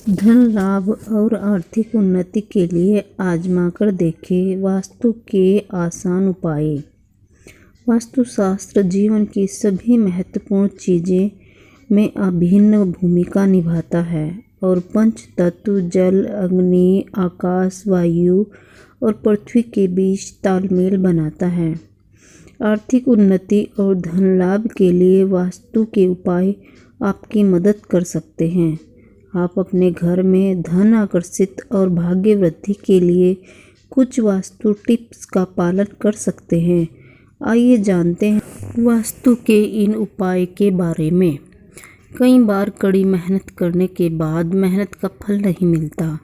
धन लाभ और आर्थिक उन्नति के लिए आजमा कर देखें वास्तु के आसान उपाय। वास्तुशास्त्र जीवन की सभी महत्वपूर्ण चीज़ें में अभिन्न भूमिका निभाता है और पंच तत्व जल, अग्नि, आकाश, वायु और पृथ्वी के बीच तालमेल बनाता है। आर्थिक उन्नति और धन लाभ के लिए वास्तु के उपाय आपकी मदद कर सकते हैं। आप अपने घर में धन आकर्षित और भाग्य वृद्धि के लिए कुछ वास्तु टिप्स का पालन कर सकते हैं। आइए जानते हैं वास्तु के इन उपाय के बारे में। कई बार कड़ी मेहनत करने के बाद मेहनत का फल नहीं मिलता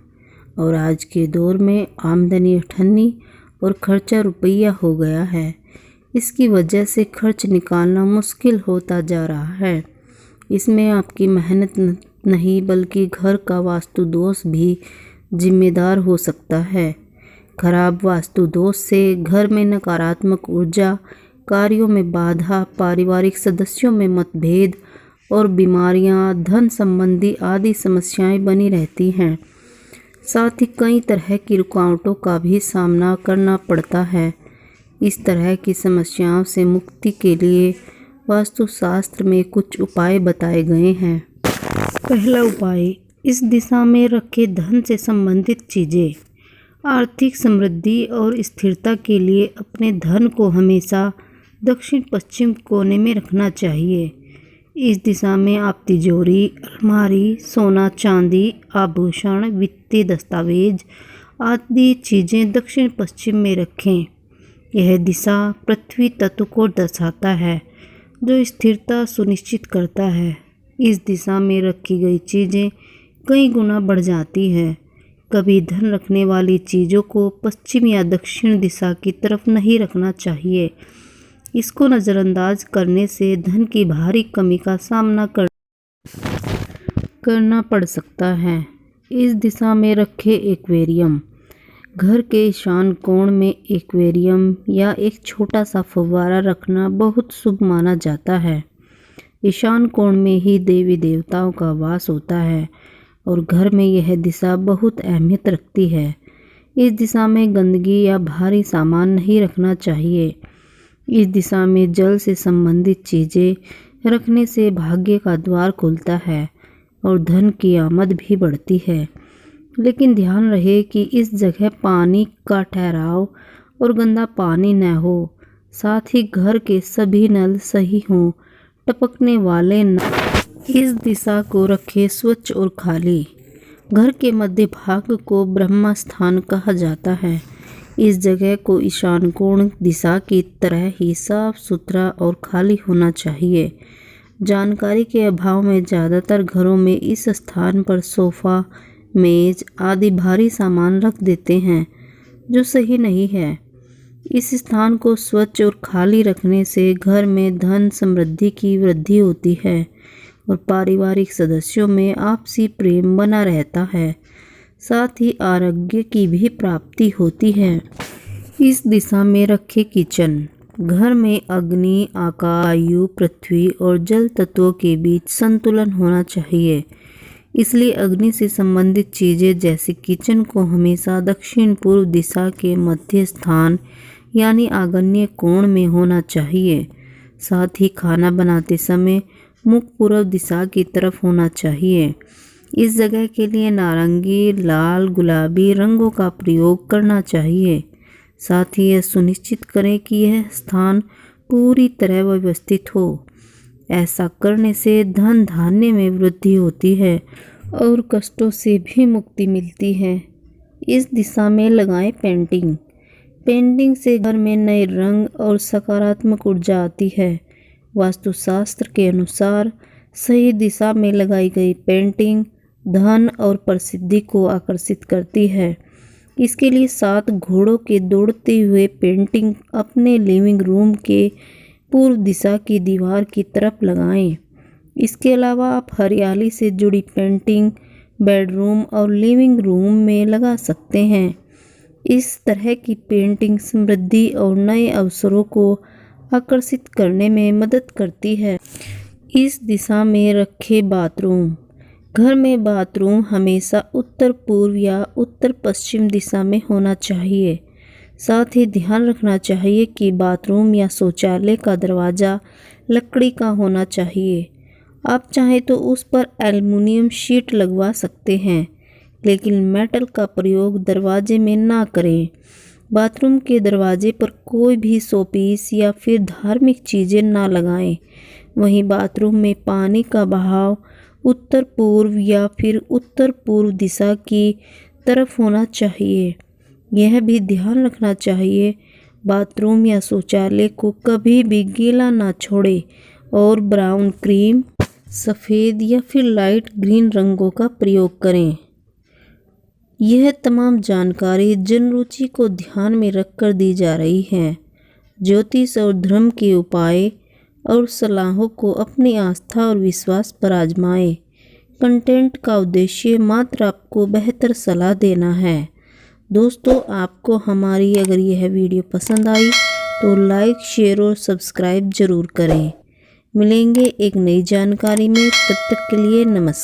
और आज के दौर में आमदनी अठन्नी और खर्चा रुपया हो गया है। इसकी वजह से खर्च निकालना मुश्किल होता जा रहा है। इसमें आपकी मेहनत नहीं बल्कि घर का वास्तु दोष भी जिम्मेदार हो सकता है। खराब वास्तु दोष से घर में नकारात्मक ऊर्जा, कार्यों में बाधा, पारिवारिक सदस्यों में मतभेद और बीमारियां, धन संबंधी आदि समस्याएं बनी रहती हैं। साथ ही कई तरह की रुकावटों का भी सामना करना पड़ता है। इस तरह की समस्याओं से मुक्ति के लिए वास्तुशास्त्र में कुछ उपाय बताए गए हैं। पहला उपाय, इस दिशा में रखे धन से संबंधित चीज़ें। आर्थिक समृद्धि और स्थिरता के लिए अपने धन को हमेशा दक्षिण पश्चिम कोने में रखना चाहिए। इस दिशा में आप तिजोरी, अलमारी, सोना चांदी, आभूषण, वित्तीय दस्तावेज आदि चीज़ें दक्षिण पश्चिम में रखें। यह दिशा पृथ्वी तत्व को दर्शाता है जो स्थिरता सुनिश्चित करता है। इस दिशा में रखी गई चीज़ें कई गुना बढ़ जाती हैं। कभी धन रखने वाली चीज़ों को पश्चिम या दक्षिण दिशा की तरफ नहीं रखना चाहिए। इसको नज़रअंदाज करने से धन की भारी कमी का सामना करना पड़ सकता है। इस दिशा में रखे एक्वेरियम। घर के ईशान कोण में एक्वेरियम या एक छोटा सा फव्वारा रखना बहुत शुभ माना जाता है। ईशान कोण में ही देवी देवताओं का वास होता है और घर में यह दिशा बहुत अहमियत रखती है। इस दिशा में गंदगी या भारी सामान नहीं रखना चाहिए। इस दिशा में जल से संबंधित चीज़ें रखने से भाग्य का द्वार खुलता है और धन की आमद भी बढ़ती है। लेकिन ध्यान रहे कि इस जगह पानी का ठहराव और गंदा पानी न हो। साथ ही घर के सभी नल सही हों, टपकने वाले न। इस दिशा को रखें स्वच्छ और खाली। घर के मध्य भाग को ब्रह्म स्थान कहा जाता है। इस जगह को ईशान कोण दिशा की तरह ही साफ सुथरा और खाली होना चाहिए। जानकारी के अभाव में ज़्यादातर घरों में इस स्थान पर सोफ़ा, मेज आदि भारी सामान रख देते हैं जो सही नहीं है। इस स्थान को स्वच्छ और खाली रखने से घर में धन समृद्धि की वृद्धि होती है और पारिवारिक सदस्यों में आपसी प्रेम बना रहता है। साथ ही आरोग्य की भी प्राप्ति होती है। इस दिशा में रखे किचन। घर में अग्नि, आकाश, वायु, पृथ्वी और जल तत्वों के बीच संतुलन होना चाहिए। इसलिए अग्नि से संबंधित चीज़ें जैसे किचन को हमेशा दक्षिण पूर्व दिशा के मध्य स्थान यानी आग्नेय कोण में होना चाहिए। साथ ही खाना बनाते समय मुख पूर्व दिशा की तरफ होना चाहिए। इस जगह के लिए नारंगी, लाल, गुलाबी रंगों का प्रयोग करना चाहिए। साथ ही यह सुनिश्चित करें कि यह स्थान पूरी तरह व्यवस्थित हो। ऐसा करने से धन धान्य में वृद्धि होती है और कष्टों से भी मुक्ति मिलती है। इस दिशा में लगाएं पेंटिंग। पेंटिंग से घर में नए रंग और सकारात्मक ऊर्जा आती है। वास्तुशास्त्र के अनुसार सही दिशा में लगाई गई पेंटिंग धन और प्रसिद्धि को आकर्षित करती है। इसके लिए 7 घोड़ों के दौड़ते हुए पेंटिंग अपने लिविंग रूम के पूर्व दिशा की दीवार की तरफ लगाएं। इसके अलावा आप हरियाली से जुड़ी पेंटिंग बेडरूम और लिविंग रूम में लगा सकते हैं। इस तरह की पेंटिंग समृद्धि और नए अवसरों को आकर्षित करने में मदद करती है। इस दिशा में रखे बाथरूम। घर में बाथरूम हमेशा उत्तर पूर्व या उत्तर पश्चिम दिशा में होना चाहिए। साथ ही ध्यान रखना चाहिए कि बाथरूम या शौचालय का दरवाज़ा लकड़ी का होना चाहिए। आप चाहें तो उस पर एल्युमिनियम शीट लगवा सकते हैं, लेकिन मेटल का प्रयोग दरवाजे में ना करें। बाथरूम के दरवाजे पर कोई भी शोपीस या फिर धार्मिक चीज़ें ना लगाएं। वहीं बाथरूम में पानी का बहाव उत्तर पूर्व या फिर उत्तर पूर्व दिशा की तरफ होना चाहिए। यह भी ध्यान रखना चाहिए बाथरूम या शौचालय को कभी भी गीला ना छोड़े और ब्राउन, क्रीम, सफ़ेद या फिर लाइट ग्रीन रंगों का प्रयोग करें। यह तमाम जानकारी जन रुचि को ध्यान में रखकर दी जा रही है। ज्योतिष और धर्म के उपाय और सलाहों को अपनी आस्था और विश्वास पर आजमाएं। कंटेंट का उद्देश्य मात्र आपको बेहतर सलाह देना है। दोस्तों, आपको हमारी अगर यह वीडियो पसंद आई तो लाइक, शेयर और सब्सक्राइब ज़रूर करें। मिलेंगे एक नई जानकारी में, तब तक के लिए नमस्कार।